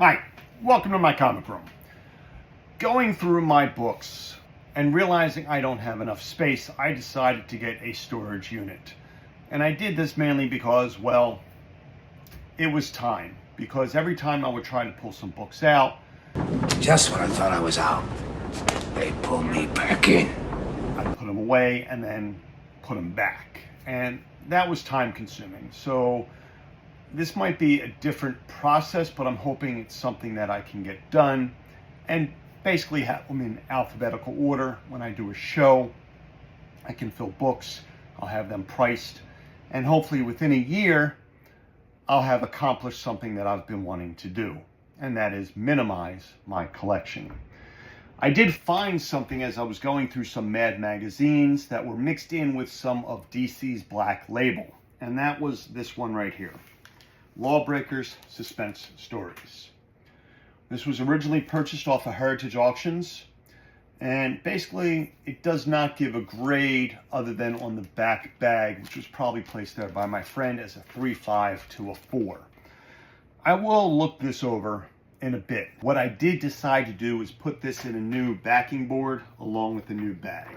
Hi, welcome to my comic room. Going through my books and realizing I don't have enough space, I decided to get a storage unit. And I did this mainly because, well, it was time. Because every time I would try to pull some books out, just when I thought I was out, they pulled me back in. I'd put them away and then put them back. And that was time consuming. So this might be a different process, but I'm hoping it's something that I can get done and basically have them in alphabetical order. When I do a show, I can fill books, I'll have them priced, and hopefully within a year, I'll have accomplished something that I've been wanting to do, and that is minimize my collection. I did find something as I was going through some Mad magazines that were mixed in with some of DC's Black Label, and that was this one right here. Lawbreakers Suspense Stories. This was originally purchased off of Heritage Auctions, and basically it does not give a grade other than on the back bag, which was probably placed there by my friend as a 3.5 to a 4. I will look this over in a bit. What I did decide to do is put this in a new backing board along with the new bag.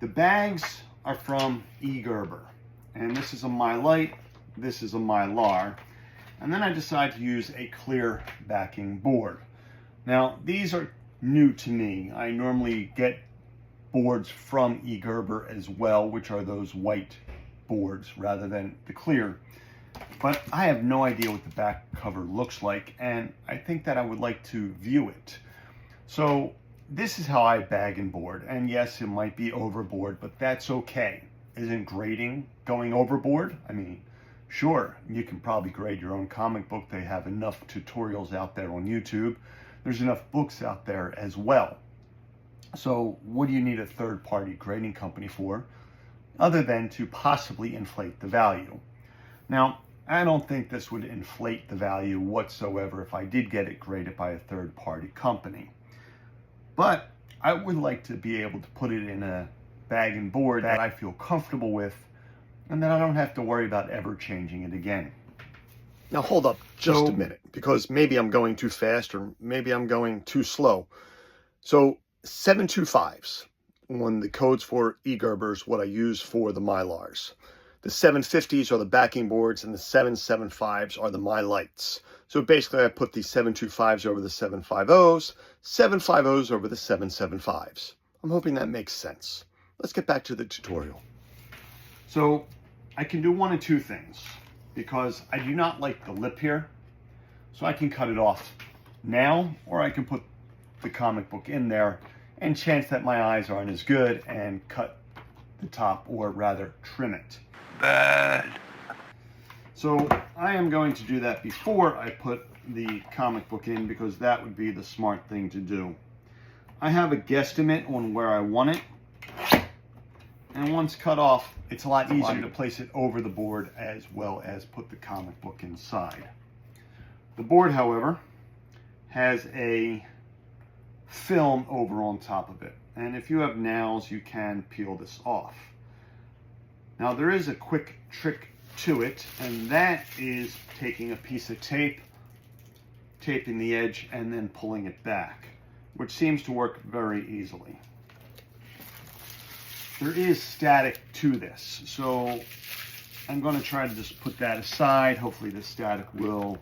The bags are from E. Gerber, and this is a My Light. This is a Mylar, and then I decided to use a clear backing board. Now, these are new to me. I normally get boards from E. Gerber as well, which are those white boards rather than the clear. But I have no idea what the back cover looks like, and I think that I would like to view it. So this is how I bag and board, and yes, it might be overboard, but that's okay. Isn't grading going overboard? I mean, sure, you can probably grade your own comic book. They have enough tutorials out there on YouTube. There's enough books out there as well. So what do you need a third-party grading company for, other than to possibly inflate the value? Now, I don't think this would inflate the value whatsoever if I did get it graded by a third-party company. But I would like to be able to put it in a bag and board that I feel comfortable with, and then I don't have to worry about ever changing it again. Now hold up just a minute, because maybe I'm going too fast or maybe I'm going too slow. So 725s, when the codes for E. Gerber's, what I use for the Mylars. The 750s are the backing boards, and the 775s are the My Lights. So basically I put the 725s over the 750s, 750s over the 775s. I'm hoping that makes sense. Let's get back to the tutorial. So I can do one of two things, because I do not like the lip here. So I can cut it off now, or I can put the comic book in there and chance that my eyes aren't as good and cut the top, or rather trim it. Bad. So I am going to do that before I put the comic book in, because that would be the smart thing to do. I have a guesstimate on where I want it. And once cut off, it's a lot easier to place it over the board as well as put the comic book inside. The board, however, has a film over on top of it. And if you have nails, you can peel this off. Now, there is a quick trick to it, and that is taking a piece of tape, taping the edge, and then pulling it back, which seems to work very easily. There is static to this, so I'm going to try to just put that aside. Hopefully the static will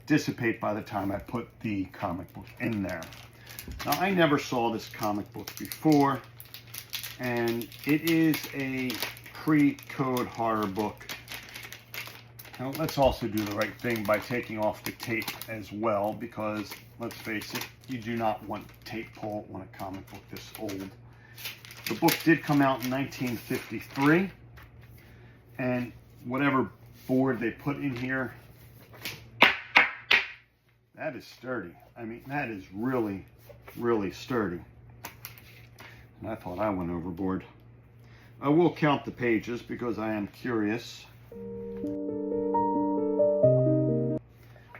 dissipate by the time I put the comic book in there. Now, I never saw this comic book before, and it is a pre-code horror book. Now, let's also do the right thing by taking off the tape as well, because let's face it, you do not want tape pull on a comic book this old. The book did come out in 1953, and whatever board they put in here, that is sturdy. I mean, that is really, really sturdy. And I thought I went overboard. I will count the pages because I am curious.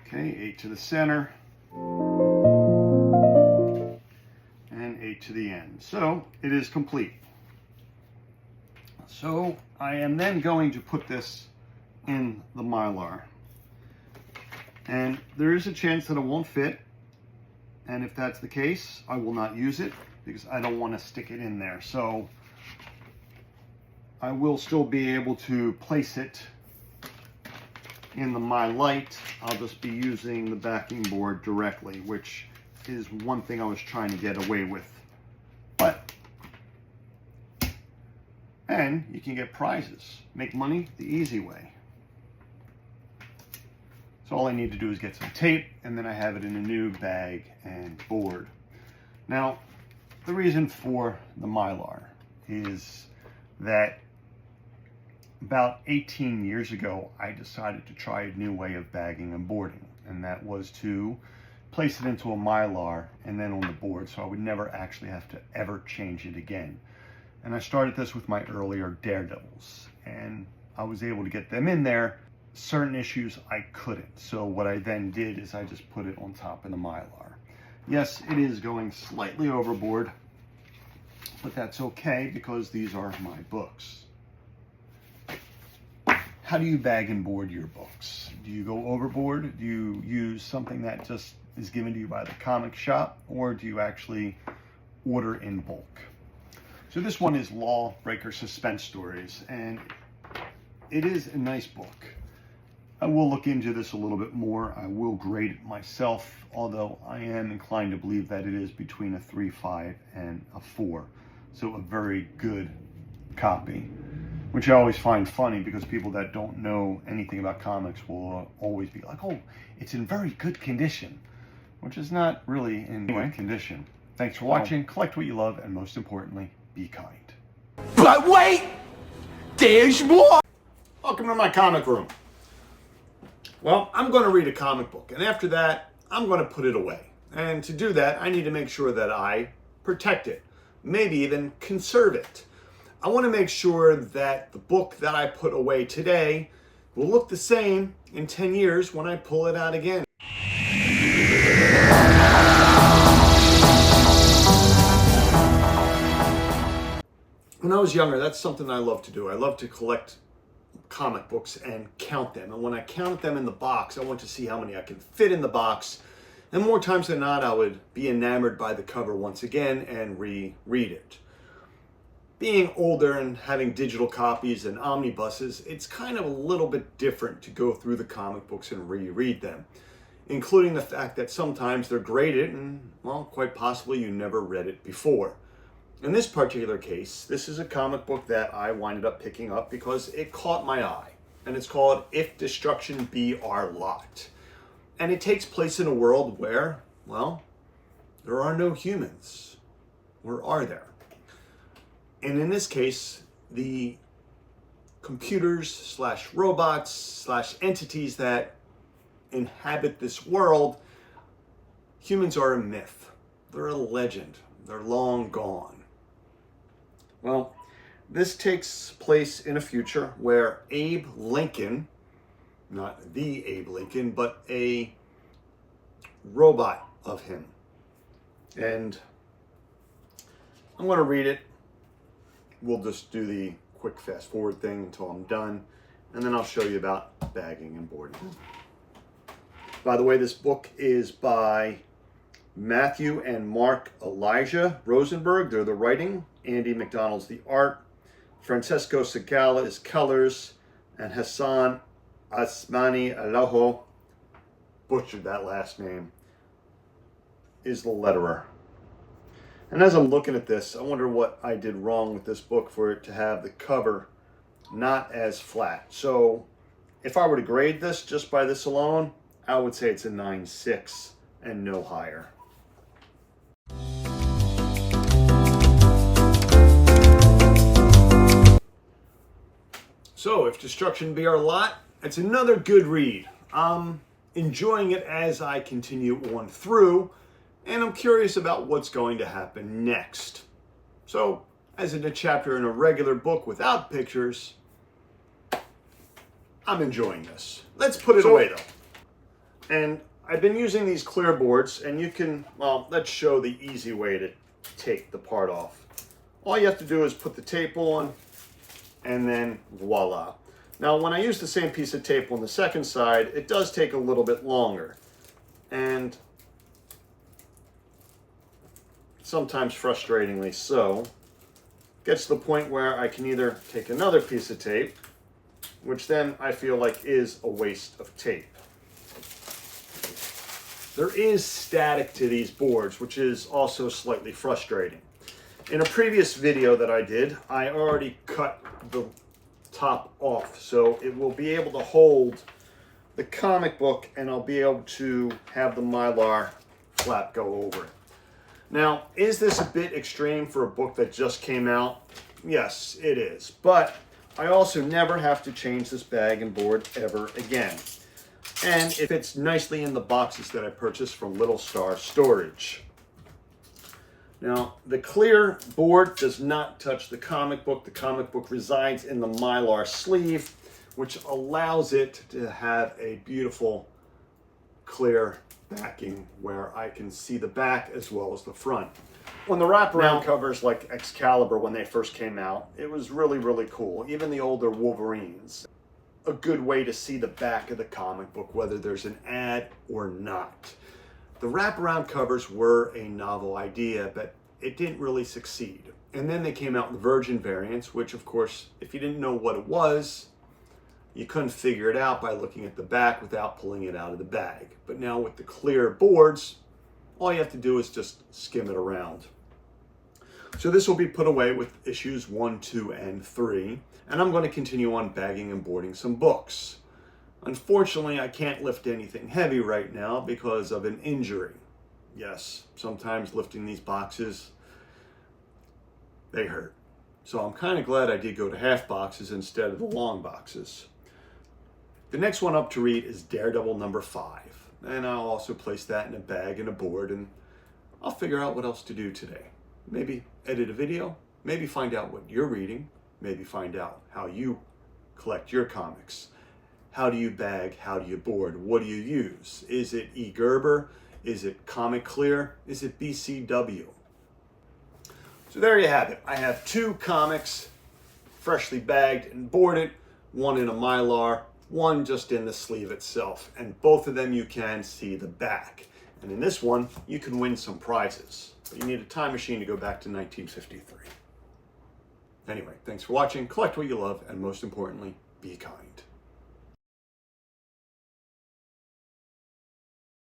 Okay, 8 to the center. And 8 to the end. So it is complete. So I am then going to put this in the Mylar. And there is a chance that it won't fit. And if that's the case, I will not use it because I don't want to stick it in there. So I will still be able to place it in the My Light. I'll just be using the backing board directly, which is one thing I was trying to get away with. And you can get prizes. Make money the easy way. So all I need to do is get some tape, and then I have it in a new bag and board. Now, the reason for the Mylar is that about 18 years ago, I decided to try a new way of bagging and boarding, and that was to place it into a Mylar and then on the board, so I would never actually have to ever change it again. And I started this with my earlier Daredevils, and I was able to get them in there. Certain issues I couldn't. So what I then did is I just put it on top of the Mylar. Yes, it is going slightly overboard, but that's okay because these are my books. How do you bag and board your books? Do you go overboard? Do you use something that just is given to you by the comic shop, or do you actually order in bulk? So this one is Lawbreaker Suspense Stories, and it is a nice book. I will look into this a little bit more. I will grade it myself, although I am inclined to believe that it is between a 3.5 and a 4. So a very good copy, which I always find funny because people that don't know anything about comics will always be like, oh, it's in very good condition, which is not really in good condition. Thanks for watching. Collect what you love, and most importantly, be kind. But wait! There's more! Welcome to my comic room. Well, I'm going to read a comic book, and after that, I'm going to put it away. And to do that, I need to make sure that I protect it, maybe even conserve it. I want to make sure that the book that I put away today will look the same in 10 years when I pull it out again. When I was younger, that's something I loved to do. I loved to collect comic books and count them. And when I counted them in the box, I wanted to see how many I could fit in the box. And more times than not, I would be enamored by the cover once again and reread it. Being older and having digital copies and omnibuses, it's kind of a little bit different to go through the comic books and reread them, including the fact that sometimes they're graded and, well, quite possibly you never read it before. In this particular case, this is a comic book that I winded up picking up because it caught my eye, and it's called If Destruction Be Our Lot. And it takes place in a world where, well, there are no humans. Or are there? And in this case, the computers / robots / entities that inhabit this world, humans are a myth. They're a legend. They're long gone. Well, this takes place in a future where Abe Lincoln, not the Abe Lincoln, but a robot of him. And I'm going to read it. We'll just do the quick fast forward thing until I'm done, and then I'll show you about bagging and boarding. By the way, this book is by Matthew and Mark Elijah Rosenberg. They're the writing. Andy McDonald's the art. Francesco Segala is colors. And Hassan Asmani Aloho, butchered that last name, is the letterer. And as I'm looking at this, I wonder what I did wrong with this book for it to have the cover not as flat. So if I were to grade this just by this alone, I would say it's a 9.6 and no higher. So, If Destruction Be Our Lot, it's another good read. I'm enjoying it as I continue on through, and I'm curious about what's going to happen next. So, as in a chapter in a regular book without pictures, I'm enjoying this. Let's put it away though. And I've been using these clear boards, and you can, well, let's show the easy way to take the part off. All you have to do is put the tape on, and then voila. Now, when I use the same piece of tape on the second side, it does take a little bit longer. And sometimes frustratingly so, gets to the point where I can either take another piece of tape, which then I feel like is a waste of tape. There is static to these boards, which is also slightly frustrating. In a previous video that I did, I already cut the top off, so it will be able to hold the comic book and I'll be able to have the Mylar flap go over it. Now, is this a bit extreme for a book that just came out? Yes, it is. But I also never have to change this bag and board ever again. And it fits nicely in the boxes that I purchased from Little Star Storage. Now, the clear board does not touch the comic book. The comic book resides in the Mylar sleeve, which allows it to have a beautiful clear backing where I can see the back as well as the front. When the wraparound covers like Excalibur, when they first came out, it was really, really cool. Even the older Wolverines. A good way to see the back of the comic book, whether there's an ad or not. The wraparound covers were a novel idea, but it didn't really succeed. And then they came out in the Virgin variants, which of course, if you didn't know what it was, you couldn't figure it out by looking at the back without pulling it out of the bag. But now with the clear boards, all you have to do is just skim it around. So this will be put away with issues 1, 2, and 3. And I'm going to continue on bagging and boarding some books. Unfortunately, I can't lift anything heavy right now because of an injury. Yes, sometimes lifting these boxes, they hurt. So I'm kind of glad I did go to half boxes instead of the long boxes. The next one up to read is Daredevil number 5. And I'll also place that in a bag and a board, and I'll figure out what else to do today. Maybe edit a video, maybe find out what you're reading, maybe find out how you collect your comics. How do you bag? How do you board? What do you use? Is it E. Gerber? Is it Comic Clear? Is it BCW? So there you have it. I have 2 comics freshly bagged and boarded, one in a Mylar, one just in the sleeve itself. And both of them you can see the back. And in this one, you can win some prizes. But you need a time machine to go back to 1953. Anyway, thanks for watching. Collect what you love, and most importantly, be kind.